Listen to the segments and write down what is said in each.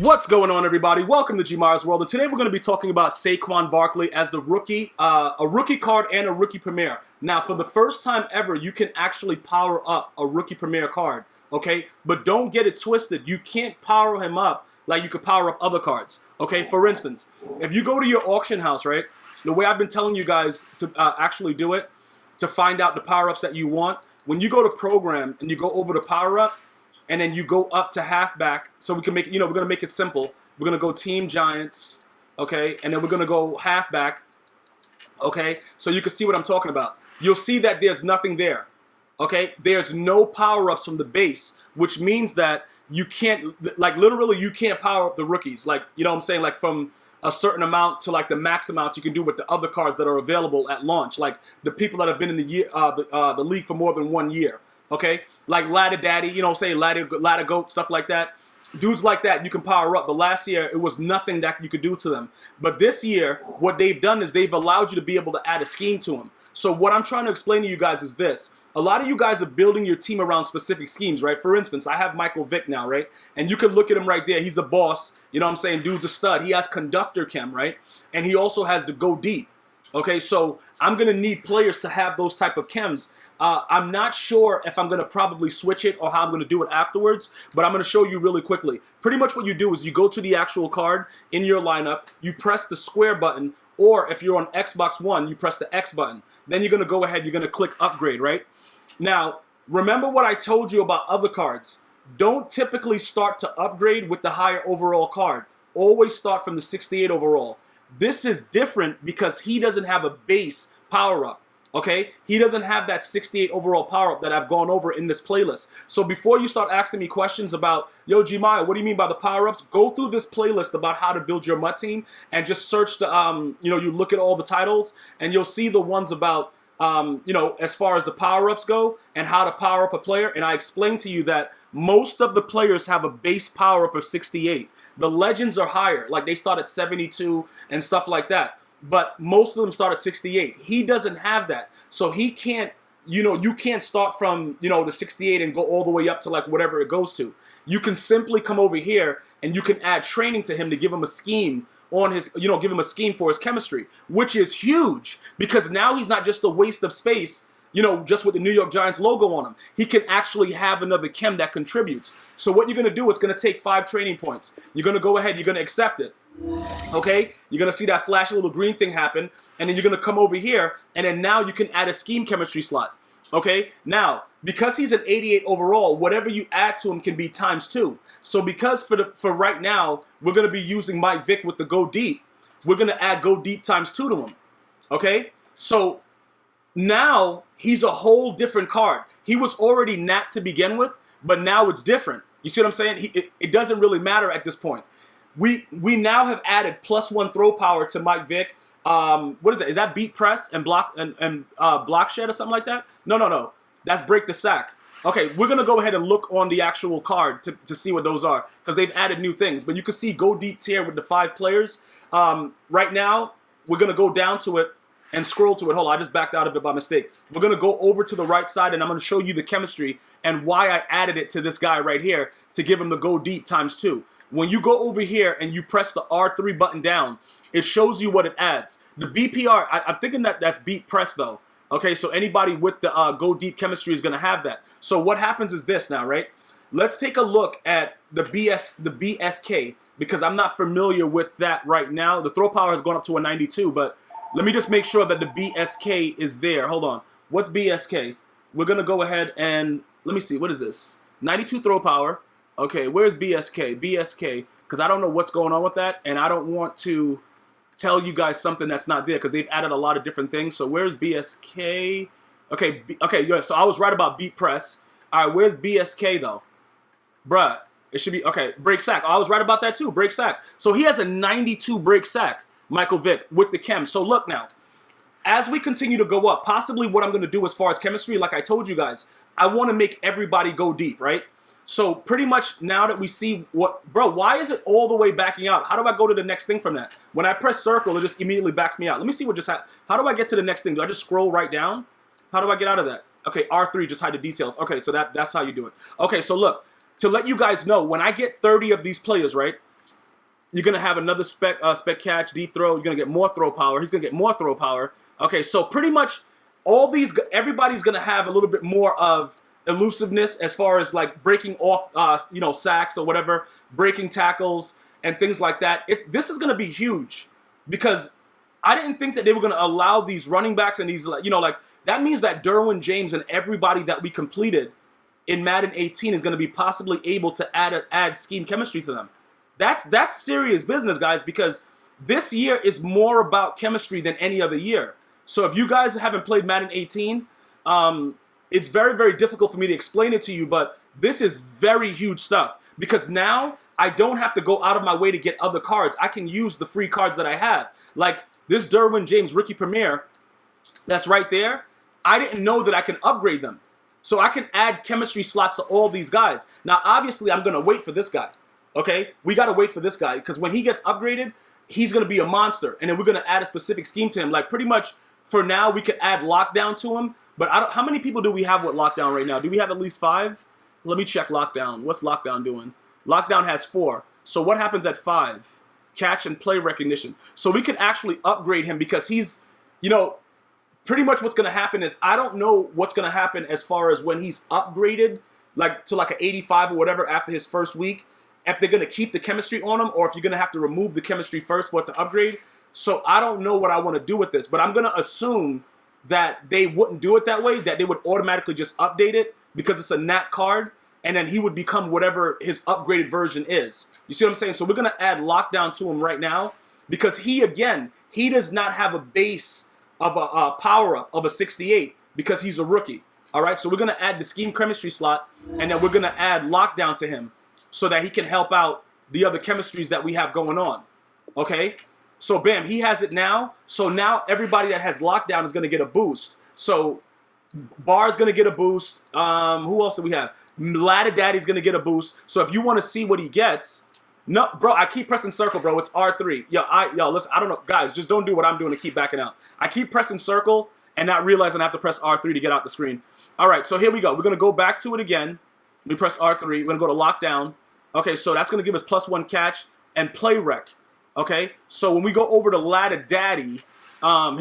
What's going on, everybody? Welcome to GmiasWorld, and today we're going to be talking about Saquon Barkley as the rookie, a rookie card and a rookie premier. Now, for the first time ever, you can actually power up a rookie premier card, okay? But don't get it twisted. You can't power him up like you could power up other cards, okay? For instance, if you go to your auction house, right, the way I've been telling you guys to actually do it, to find out the power-ups that you want, when you go to program and you go over to power-up, and then you go up to halfback, so we can make, we're going to make it simple. We're going to go Team Giants, okay? And then we're going to go halfback, okay? So you can see what I'm talking about. You'll see that there's nothing there, okay? There's no power-ups from the base, which means that you can't, like literally you can't power up the rookies. Like, you know what I'm saying? Like from a certain amount to like the max amounts you can do with the other cards that are available at launch. Like the people that have been in the league for more than 1 year. Okay, like Ladder Daddy, you know, say Ladder Goat, stuff like that. Dudes like that you can power up. But last year it was nothing that you could do to them. But this year, what they've done is they've allowed you to be able to add a scheme to them. So what I'm trying to explain to you guys is this. A lot of you guys are building your team around specific schemes, right? For instance, I have Michael Vick now, right? And you can look at him right there. He's a boss. You know what I'm saying? Dude's a stud. He has conductor chem, right? And he also has the go deep. Okay, so I'm going to need players to have those type of chems. I'm not sure if I'm going to probably switch it or how I'm going to do it afterwards, but I'm going to show you really quickly. Pretty much what you do is you go to the actual card in your lineup, you press the square button, or if you're on Xbox One, you press the X button. Then you're going to go ahead, you're going to click upgrade, right? Now, remember what I told you about other cards. Don't typically start to upgrade with the higher overall card. Always start from the 68 overall. This is different because he doesn't have a base power-up, okay? He doesn't have that 68 overall power-up that I've gone over in this playlist. So before you start asking me questions about, yo, Gmia, what do you mean by the power-ups? Go through this playlist about how to build your MUT team and just search the, you look at all the titles and you'll see the ones about, as far as the power-ups go and how to power up a player. And I explained to you that most of the players have a base power-up of 68. The legends are higher, like they start at 72 and stuff like that. But most of them start at 68. He doesn't have that. So he can't, you can't start from, the 68 and go all the way up to like whatever it goes to. You can simply come over here and you can add training to him to give him a scheme on his, give him a scheme for his chemistry, which is huge because now he's not just a waste of space, just with the New York Giants logo on him. He can actually have another chem that contributes. So what you're going to do is going to take 5 training points. You're going to go ahead, you're going to accept it. Okay? You're going to see that flashy little green thing happen, and then you're going to come over here, and then now you can add a scheme chemistry slot. Okay? Now, because he's an 88 overall, whatever you add to him can be ×2. So because for right now, we're going to be using Mike Vick with the Go Deep, we're going to add Go Deep ×2 to him. Okay? So now he's a whole different card. He was already Nat to begin with, but now it's different. You see what I'm saying? It doesn't really matter at this point. We now have added +1 throw power to Mike Vick. What is that? Is that beat press and block and block shed or something like that? No. That's break the sack. Okay, we're gonna go ahead and look on the actual card to see what those are because they've added new things. But you can see go deep tier with the 5 players. Right now, we're gonna go down to it and scroll to it. Hold on, I just backed out of it by mistake. We're going to go over to the right side, and I'm going to show you the chemistry and why I added it to this guy right here to give him the go deep ×2. When you go over here and you press the R3 button down, it shows you what it adds. The BPR, I'm thinking that's beat press, though. Okay, so anybody with the go deep chemistry is going to have that. So what happens is this now, right? Let's take a look at the BSK, because I'm not familiar with that right now. The throw power has gone up to a 92, but let me just make sure that the BSK is there. Hold on. What's BSK? We're going to go ahead and, let me see. What is this? 92 throw power. Okay, where's BSK? BSK, because I don't know what's going on with that, and I don't want to tell you guys something that's not there because they've added a lot of different things. So where's BSK? Okay, yeah, so I was right about beat press. All right, where's BSK, though? Bruh, it should be, okay, break sack. Oh, I was right about that, too, break sack. So he has a 92 break sack. Michael Vick with the chem. So look now, as we continue to go up, possibly what I'm going to do as far as chemistry, like I told you guys, I want to make everybody go deep, right? So pretty much now that we see what, bro, why is it all the way backing out? How do I go to the next thing from that? When I press circle, it just immediately backs me out. Let me see what just happened. How do I get to the next thing? Do I just scroll right down? How do I get out of that? Okay, R3, just hide the details. Okay, so that's how you do it. Okay, so look, to let you guys know, when I get 30 of these players, right, You're going to have another spec catch, deep throw. You're going to get more throw power. He's going to get more throw power. Okay, so pretty much all these, everybody's going to have a little bit more of elusiveness as far as like breaking off, you know, sacks or whatever, breaking tackles and things like that. This is going to be huge because I didn't think that they were going to allow these running backs and these, you know, like that means that Derwin James and everybody that we completed in Madden 18 is going to be possibly able to add scheme chemistry to them. That's serious business, guys, because this year is more about chemistry than any other year. So if you guys haven't played Madden 18, it's very, very difficult for me to explain it to you, but this is very huge stuff because now I don't have to go out of my way to get other cards. I can use the free cards that I have. Like this Derwin James Rookie Premier that's right there, I didn't know that I can upgrade them. So I can add chemistry slots to all these guys. Now, obviously, I'm going to wait for this guy. Okay? We got to wait for this guy because when he gets upgraded, he's going to be a monster. And then we're going to add a specific scheme to him. Like pretty much for now, we could add lockdown to him. But how many people do we have with lockdown right now? Do we have at least 5? Let me check lockdown. What's lockdown doing? Lockdown has 4. So what happens at 5? Catch and play recognition. So we could actually upgrade him because he's, you know, pretty much what's going to happen is I don't know what's going to happen as far as when he's upgraded like to like an 85 or whatever after his first week, if they're going to keep the chemistry on him or if you're going to have to remove the chemistry first for it to upgrade. So I don't know what I want to do with this, but I'm going to assume that they wouldn't do it that way, that they would automatically just update it because it's a nat card and then he would become whatever his upgraded version is. You see what I'm saying? So we're going to add lockdown to him right now because he does not have a base of a power-up of a 68 because he's a rookie. All right, so we're going to add the scheme chemistry slot, and then we're going to add lockdown to him so that he can help out the other chemistries that we have going on. Okay, so bam, he has it now. So now everybody that has lockdown is going to get a boost. So Bar's going to get a boost. Who else do we have? Ladder Daddy's going to get a boost. So if you want to see what he gets... No, bro, I keep pressing circle, bro. It's R3. Yo, listen, I don't know. Guys, just don't do what I'm doing to keep backing out. I keep pressing circle and not realizing I have to press R3 to get out the screen. All right, so here we go. We're going to go back to it again. We press R3. We're going to go to lockdown. Okay, so that's going to give us +1 catch and play rec. Okay, so when we go over to Ladder Daddy,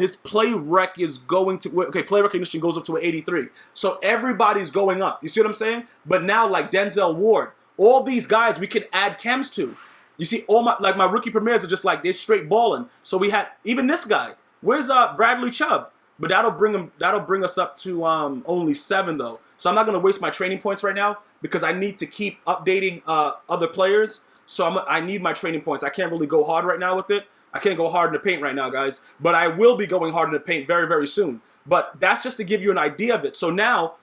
his play rec is going to... Okay, play recognition goes up to an 83. So everybody's going up. You see what I'm saying? But now, like Denzel Ward... all these guys we can add chems to. You see, all my rookie premieres are just like they're straight balling. So we had even this guy. Where's Bradley Chubb? But that'll bring us up to only 7 though. So I'm not gonna waste my training points right now because I need to keep updating other players. So I need my training points. I can't really go hard right now with it. I can't go hard in the paint right now, guys. But I will be going hard in the paint very, very soon. But that's just to give you an idea of it. So now,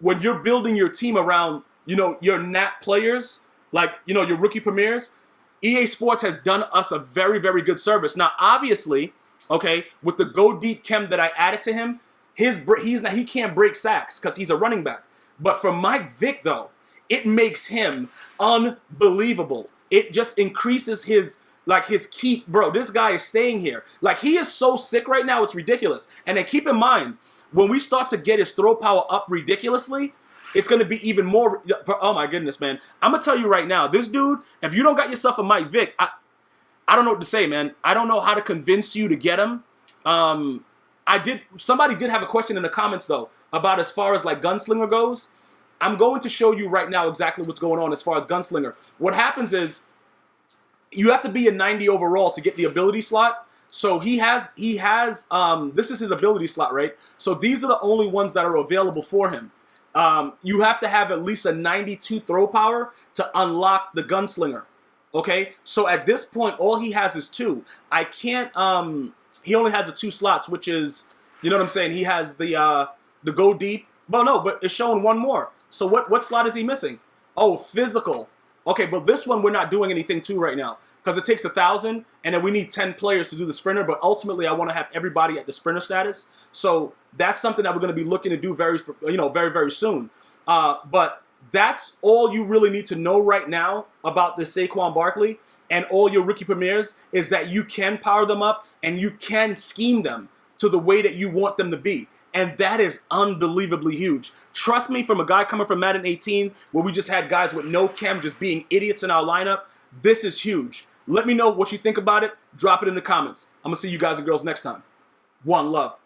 when you're building your team around, you know, your nat players, like, you know, your rookie premieres, EA Sports has done us a very, very good service. Now, obviously, okay, with the go deep chem that I added to him, he can't break sacks because he's a running back. But for Mike Vick, though, it makes him unbelievable. It just increases his keep. Bro, this guy is staying here. Like, he is so sick right now, it's ridiculous. And then keep in mind, when we start to get his throw power up ridiculously, it's going to be even more... Oh, my goodness, man. I'm going to tell you right now, this dude, if you don't got yourself a Mike Vick, I don't know what to say, man. I don't know how to convince you to get him. Somebody did have a question in the comments, though, about as far as, like, Gunslinger goes. I'm going to show you right now exactly what's going on as far as Gunslinger. What happens is you have to be a 90 overall to get the ability slot. So he has, this is his ability slot, right? So these are the only ones that are available for him. You have to have at least a 92 throw power to unlock the Gunslinger. Okay, so at this point, all he has is 2. I can't. He only has the 2 slots, which is, you know what I'm saying. He has the go deep. Well, no, but it's showing 1 more. So what slot is he missing? Oh, physical. Okay, but this one we're not doing anything to right now because it takes 1,000, and then we need 10 players to do the sprinter. But ultimately, I want to have everybody at the sprinter status. So that's something that we're going to be looking to do very, very soon. But that's all you really need to know right now about this Saquon Barkley and all your rookie premieres is that you can power them up and you can scheme them to the way that you want them to be. And that is unbelievably huge. Trust me, from a guy coming from Madden 18, where we just had guys with no chem just being idiots in our lineup, this is huge. Let me know what you think about it. Drop it in the comments. I'm going to see you guys and girls next time. One love.